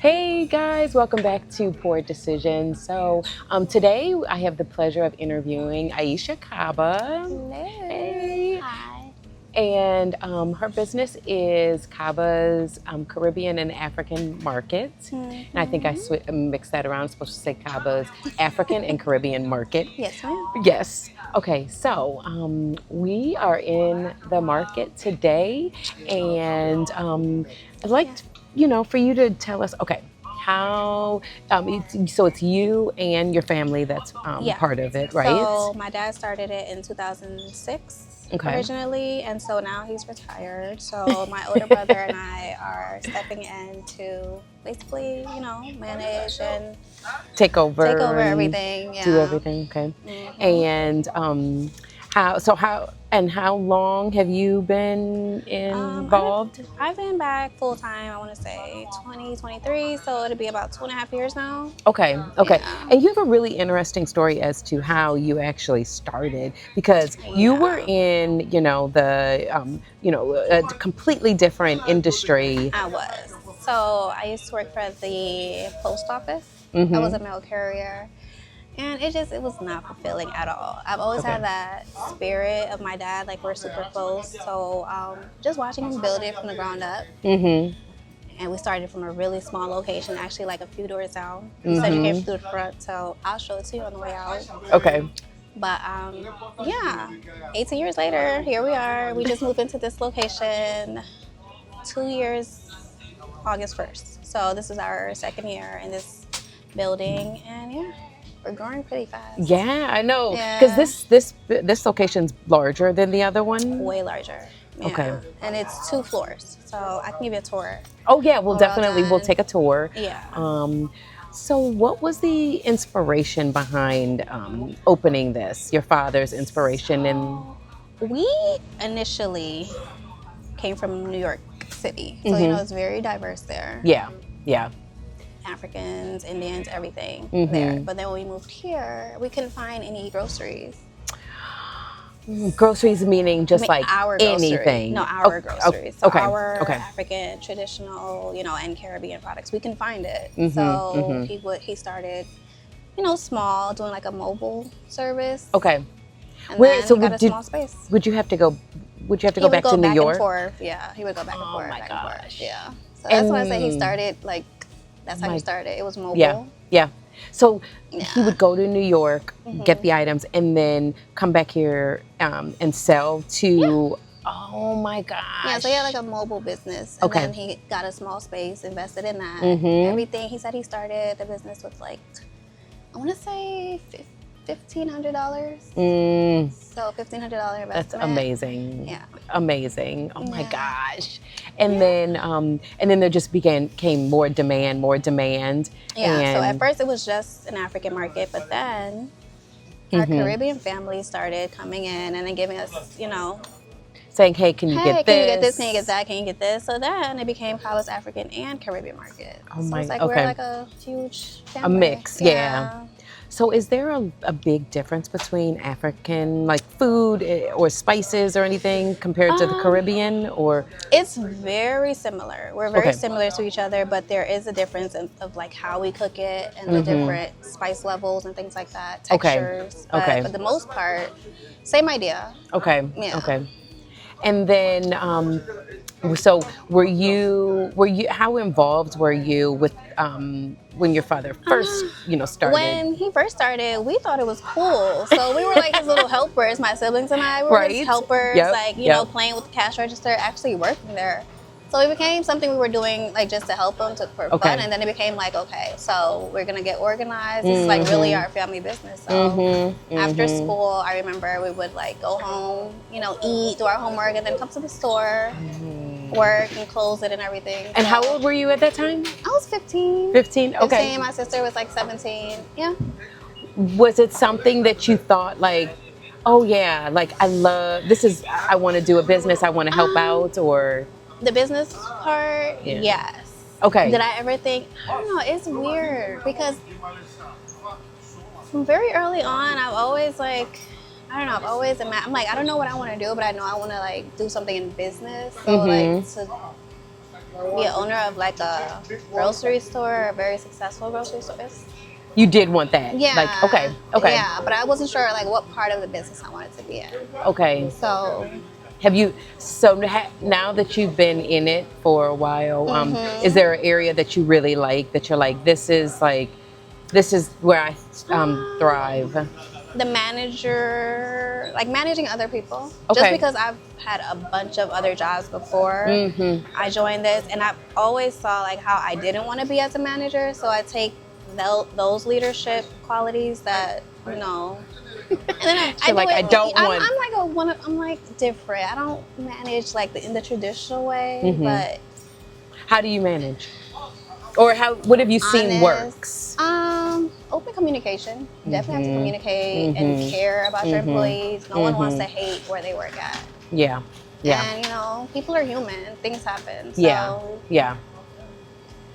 Hey guys, welcome back to Poor Decisions. Today I have the pleasure of interviewing Aicha Kaba. Hello. Hey. Hi. And her business is Kaba's Caribbean and African Market. And I think I mixed that around. I'm supposed to say Kaba's African and Caribbean Market. Yes, ma'am. Yes. Okay, so we are in the market today, and I'd like, for you to tell us, okay, how, it's you and your family that's Yeah. part of it, right? So my dad started it in 2006 Okay. originally, and so now he's retired. So my older brother and I are stepping in to basically, manage and Take over and everything. do Yeah. everything, okay. Mhm. And how long have you been involved? I've been back full time, I want to say 2023, so it'll be about 2.5 years now. Okay. Yeah. And you have a really interesting story as to how you actually started, because you were Yeah. in, a completely different industry. I was. So I used to work for the post office. I was a mail carrier. And it was not fulfilling at all. I've always Okay. had that spirit of my dad, like we're super close. So just watching him build it from the ground up. Mm-hmm. And we started from a really small location, actually like a few doors down. You said you came through the front, so I'll show it to you on the way out. Okay. But yeah, 18 years later, here we are. We just moved into this location 2 years, August 1st. So this is our second year in this building, and yeah, we're growing pretty fast. Yeah, I know. Yeah. Because this location's larger than the other one. Way larger. Yeah. Okay. And it's 2 floors, so I can give you a tour. Oh yeah, we'll Well definitely we'll done. take a tour. Yeah. So what was the inspiration behind opening this? Your father's inspiration and We initially came from New York City, so it's very diverse there. yeah. Africans, Indians, everything Mm-hmm. there. But then when we moved here, we couldn't find any groceries. Groceries meaning just like our groceries. anything. No, our groceries. So okay. our Okay. African traditional, and Caribbean products. We can find it. Mm-hmm, So he started, small, doing like a mobile service. Okay. And then he got a small space. Would you have to go He back would to go New back York? and forth. Yeah, he would go back and forth. my back and forth. gosh. Yeah. So that's why I say he And- started that's how he started. It was mobile. Yeah. So he Yeah. would go to New York, get the items, and then come back here and sell to. Oh my gosh. Yeah, so he had like a mobile business. And Okay. then he got a small space, invested in that. Mhm. Everything. He said he started the business with I want to say $1,500. So $1,500 investment. That's amazing. Yeah. Amazing. Oh my Yeah. gosh. And then there just came more demand. Yeah, so at And first it was just an African market, but then our Caribbean family started coming in and then giving us, saying, hey, can you hey, get this? can you get this? Can you get that? Can you get this? So then it became Kaba's African and Caribbean market. Oh so my- it's like okay. we're like a huge family. A mix, yeah. So is there a big difference between African, like food or spices or anything compared to the Caribbean, or? It's very similar. We're very Okay. similar to each other, but there is a difference of like how we cook it and the different spice levels and things like that, Okay. textures. But Okay. for the most part, same idea. Okay. Yeah. Okay. And then, so were you? How involved were you with when your father first, started? When he first started, we thought it was cool. So we were like his little helpers. My siblings and I were Right. his helpers, Yep. Yep. playing with the cash register, actually working there. So it became something we were doing like just to help him for Okay. fun. And then it became like, okay, so we're going to get organized. This is like really our family business. So after school, I remember we would like go home, eat, do our homework, and then come to the store, work and close it and everything. And So how old were you at that time? I was 15. 15. Okay. 15, my sister was like 17. Yeah. Was it something that you thought like, oh yeah, like I want to do a business, I want to help out, or? The business part, Yeah. yes. Okay. Did I ever think, I don't know, it's weird because from very early on, I've always I'm like, I don't know what I want to do, but I know I want to like do something in business. So like to be an owner of like a grocery store, a very successful grocery store. You did want that. Like, Yeah, okay, okay, yeah, but I wasn't sure like what part of the business I wanted to be in. okay. So, Have you, so now that you've been in it for a while, is hmm there an area that you really like that you're like, this is where I thrive? the manager, like managing other people, just Okay. because I've had a bunch of other jobs before Mm-hmm. I joined this, and I've always saw like how I didn't want to be as a manager, so I take those leadership qualities that and then I You're do like, I it. don't want. I'm like I'm like different. I don't manage like in the traditional way, Hmm. but How do you manage? Or what have you seen honest. works? Open communication. Definitely have to Mm-hmm. communicate and Mm-hmm. care about your Mm-hmm. employees. No one wants to Mm-hmm. hate where they work at. Yeah. Yeah. And people are human. Things happen. Yeah. So Yeah.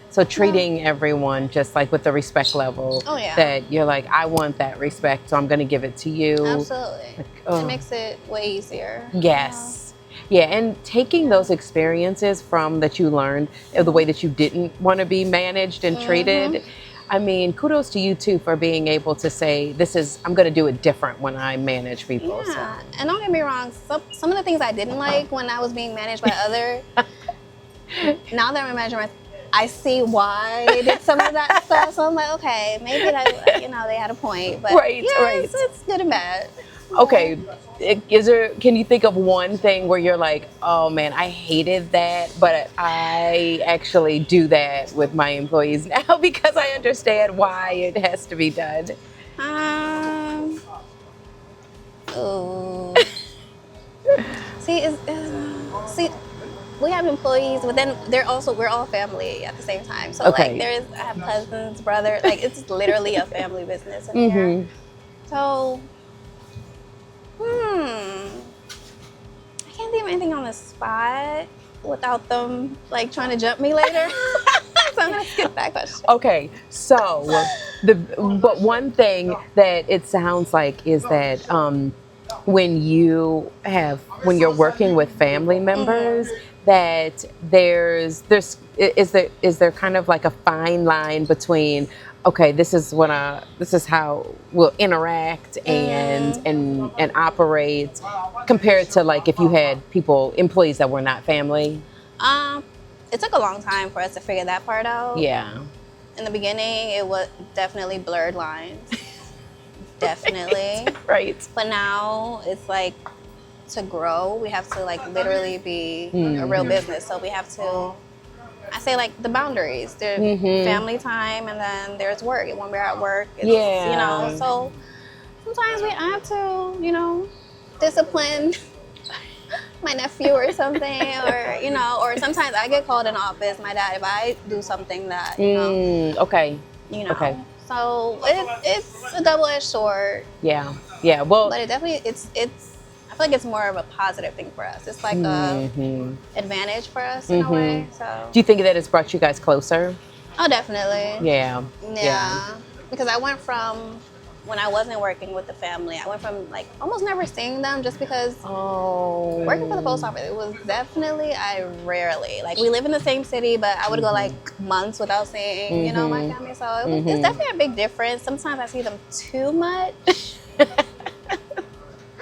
So yeah. treating everyone just like with the respect level Oh yeah. that you're like, I want that respect, so I'm going to give it to you. Absolutely. Like, It oh, makes it way easier. yes. Yeah, and taking those experiences from that you learned of the way that you didn't want to be managed and Mm-hmm. treated. I mean, kudos to you too for being able to say, I'm going to do it different when I manage people. So, Yeah. And don't get me wrong, some of the things I didn't like when I was being managed by other, now that I'm managing I see why they did some of that stuff. So I'm like, okay, maybe that, they had a point. But right, yeah, right. it's good and bad. Yeah. Okay, can you think of one thing where you're like, oh man, I hated that, but I actually do that with my employees now because I understand why it has to be done? Um. Oh. See, we have employees, but then we're all family at the same time. So like, Okay. I have cousins, brother. Like it's literally a family business in here. Mm-hmm. So, I can't think of anything on the spot without them like trying to jump me later. So I'm gonna skip that question. Okay, so but one thing that it sounds like is that when you're working with family members, Mm-hmm. that is there kind of like a fine line between, okay, this is how we'll interact Mm, and operate, compared to like if you had employees that were not family. um, it took a long time for us to figure that part out. Yeah. In the beginning, it was definitely blurred lines, definitely. Right. But now it's like to grow, we have to like literally be a real Mm-hmm. business. So we have to, I say like the boundaries. There's Mm-hmm. family time, and then there's work. When we're at work, it's Yeah. So sometimes I have to discipline my nephew or something, or sometimes I get called in the office, my dad, if I do something that Okay. you Okay. know. So it's a double-edged sword, Yeah. Yeah. Well. but it definitely it's. I feel like it's more of a positive thing for us. It's like a Hmm. advantage for us in a Hmm. way. So Do you think that it's brought you guys closer? oh, definitely, Yeah. Yeah. yeah. Because I went from when I wasn't working with the family, I went from like almost never seeing them just because Oh. working for the post office, it was definitely I rarely like we live in the same city, but I would go like months without seeing my Hmm. family. So it's Hmm. definitely a big difference. Sometimes I see them too much,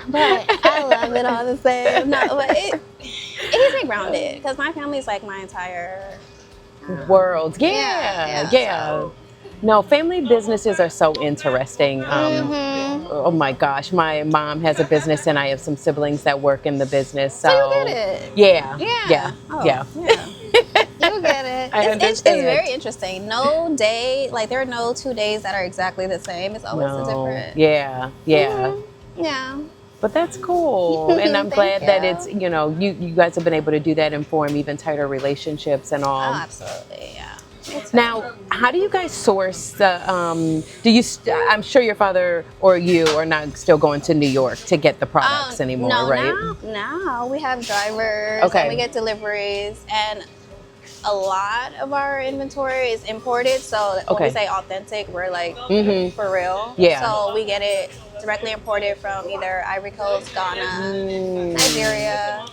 but I love it all the same. No, but it keeps me grounded because my family's like my entire World. yeah, Yeah. yeah. Yeah. No, family businesses are so interesting. Oh my gosh, my mom has a business, and I have some siblings that work in the business. So you get So, it. yeah, yeah, Yeah. Oh, yeah. yeah. You get it. I It's understand. very interesting. No day, like there are no 2 days that are exactly the same. It's always a No, different. yeah, yeah. Yeah. But that's cool, and I'm Thank glad that it's you. you guys have been able to do that and form even tighter relationships and Oh, all. absolutely. Yeah. It's fun. Now, how do you guys source the? I'm sure your father or you are not still going to New York to get the products anymore, No, right? now we have drivers and Okay. we get deliveries, and a lot of our inventory is imported. So when we Okay. say authentic, we're like Mm-hmm. for real. Yeah. So we get it directly imported from either Ivory Coast, Ghana, Mm. Nigeria.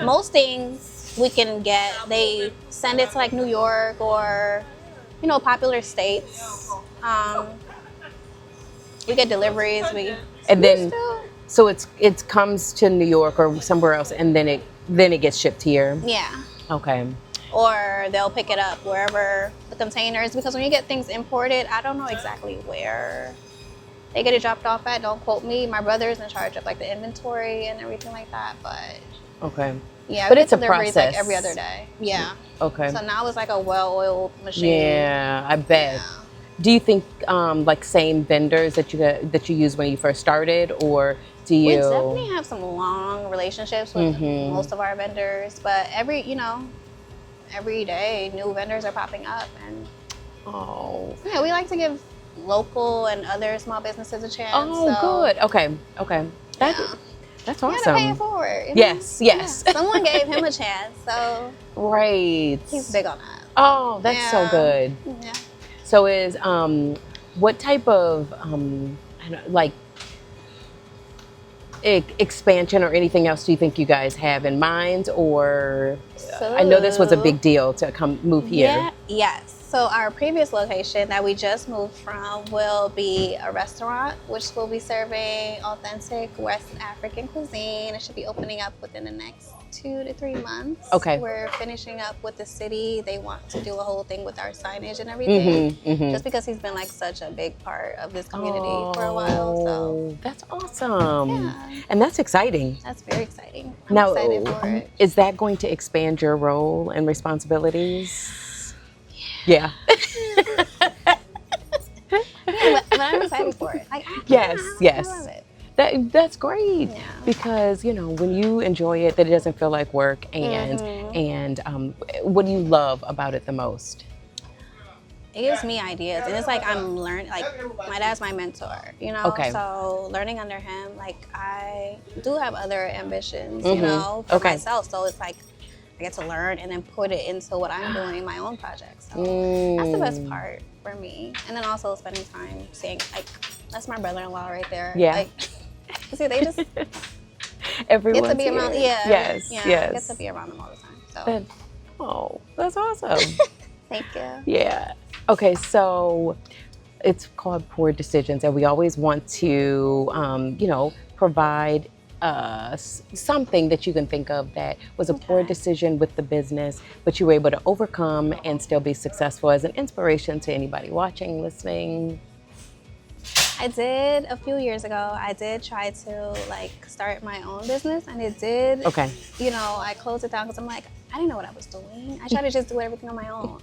Most things we can get. They send it to like New York or popular states. We get deliveries. And We then, still so it comes to New York or somewhere else, and then it gets shipped here. yeah. Okay. Or they'll pick it up wherever the containers. Because when you get things imported, I don't know exactly where they get it dropped off at. Don't quote me. My brother is in charge of like the inventory and everything like that. But Okay. yeah, But we it's get a deliveries process. like every other day. Yeah. Okay. So now it's like a well-oiled machine. Yeah, I bet. Yeah. Do you think like same vendors that you used when you first started, or do We you? definitely have some long relationships with most of our vendors, but every day new vendors are popping up, and Oh. yeah, we like to give local and other small businesses a chance. Oh, so, good. Okay. Okay. That Yeah. that's You gotta pay it awesome. forward. Yes. Yes. Yeah. Someone gave him a chance, so Right. he's big on that. Oh, that's so Yeah. good. Yeah. So is what type of I don't, like expansion or anything else do you think you guys have in mind? Or I know this was a big deal to come move here. Yeah. Yes. So our previous location that we just moved from will be a restaurant, which will be serving authentic West African cuisine. It should be opening up within the next 2 to 3 months. Okay. We're finishing up with the city. They want to do a whole thing with our signage and everything. Just because he's been like such a big part of this community for a while. So Oh, that's awesome. Yeah. And that's exciting. that's very exciting. I'm Now, excited for it. is that going to expand your role and responsibilities? Yeah. Yeah, but I'm excited for it. Like, Yes, yes. I love it. That's great. Yeah. Because when you enjoy it, that it doesn't feel like work. And what do you love about it the most? It gives me ideas, and it's like I'm learning. Like, my dad's my mentor, Okay. So learning under him, like, I do have other ambitions, for Okay. myself. So it's like I get to learn and then put it into what I'm doing in my own projects. So that's the best part for me. And then also spending time seeing, like, that's my brother-in-law right there. Yeah. Like, see, they just Everyone's get to be around. here. Yeah. Yes. Yeah. Yes. Get to be around them all the time. So That's awesome. thank you. Yeah. Okay, so it's called Poor Decisions, and we always want to, provide something that you can think of that was a poor decision with the business, but you were able to overcome and still be successful as an inspiration to anybody watching, listening. I did a few years ago. I did try to like start my own business, and it did. Okay. I closed it down because I'm like, I didn't know what I was doing. I tried to just do everything on my own.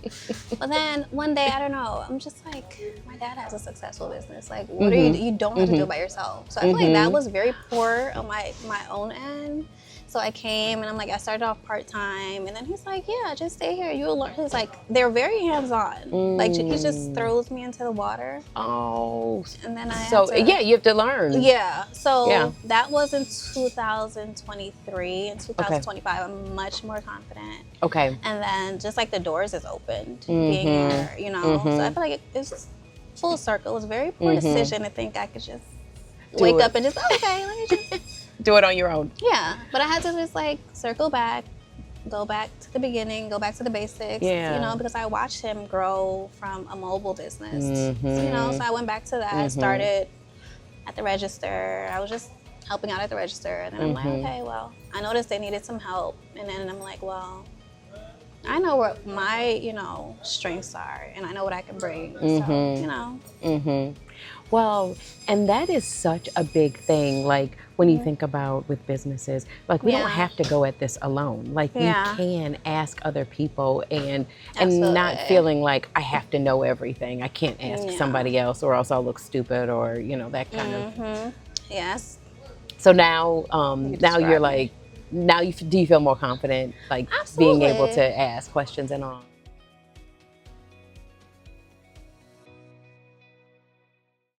But then one day, I don't know, I'm just like, my dad has a successful business. Like, what are you don't have to do it by yourself. So I feel like that was very poor on my own end. So I came and I'm like, I started off part-time, and then he's like, yeah, just stay here. You'll learn. He's like, they're very hands-on. Like, he just throws me into the water. Oh. And then you have to learn. Yeah. So Yeah. that was in 2023. In 2025, I'm much more confident. Okay. And then just like the doors is opened being here, So I feel like it's full circle. It was a very poor decision to think I could just wake up and just, okay, let me just. Do it on your own. Yeah. But I had to just like circle back, go back to the beginning, go back to the basics, Yeah. because I watched him grow from a mobile business, so I went back to that, started at the register. I was just helping out at the register, and then I'm like, okay, well, I noticed they needed some help, and then I'm like, well, I know what my, strengths are, and I know what I can bring, so, Well, and that is such a big thing. Like when you think about with businesses, like we don't have to go at this alone. Like you can ask other people and not Absolutely. feeling like I have to know everything. I can't ask somebody else or else I'll look stupid or that kind of. Yes. So now, now describe you're me. like, do you feel more confident, like being able Absolutely. to ask questions and all?